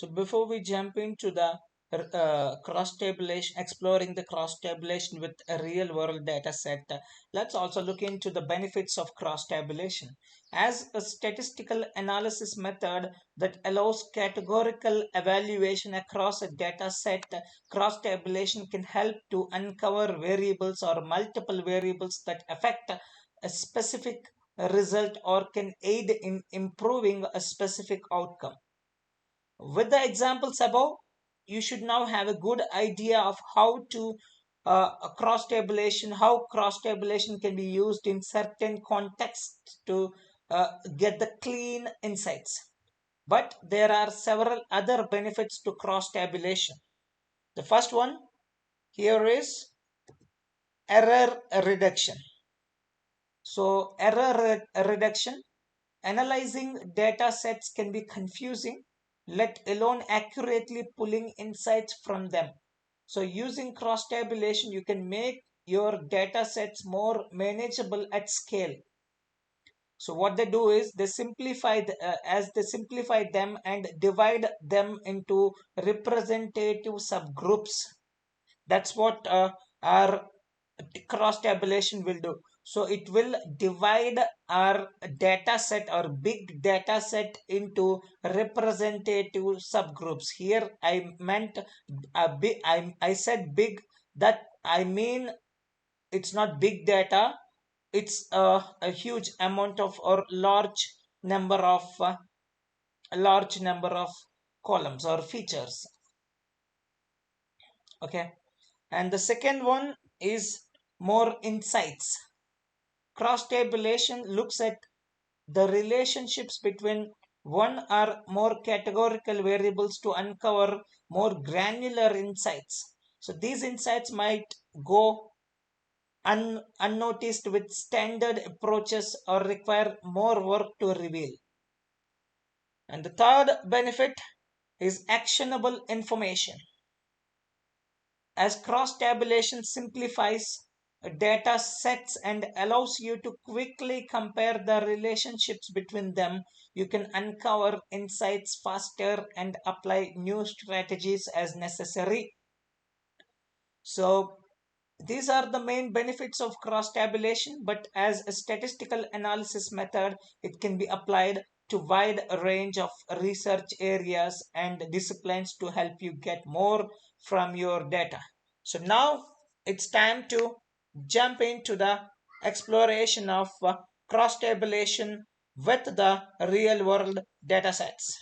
So before we jump into the cross-tabulation, exploring the cross-tabulation with a real-world data set, let's also look into the benefits of cross-tabulation. As a statistical analysis method that allows categorical evaluation across a data set, cross-tabulation can help to uncover variables or multiple variables that affect a specific result or can aid in improving a specific outcome. With the examples above, you should now have a good idea of how to how cross-tabulation can be used in certain contexts to get the clean insights. But there are several other benefits to cross-tabulation. The first one here is error reduction. So error reduction, analyzing data sets can be confusing, let alone accurately pulling insights from them. So using cross-tabulation, you can make your data sets more manageable at scale. So what they do is they simplify them and divide them into representative subgroups. That's what our cross-tabulation will do. So it will divide our data set or big data set into representative subgroups. Here I meant I said big, that I mean it's not big data, it's a huge amount of or large number of columns or features. Okay, and the second one is more insights. Cross-tabulation looks at the relationships between one or more categorical variables to uncover more granular insights. So these insights might go unnoticed with standard approaches or require more work to reveal. And the third benefit is actionable information. As cross-tabulation simplifies data sets and allows you to quickly compare the relationships between them, you can uncover insights faster and apply new strategies as necessary. So these are the main benefits of cross-tabulation, but as a statistical analysis method, it can be applied to wide range of research areas and disciplines to help you get more from your data. So now it's time to jump into the exploration of cross-tabulation with the real-world data sets.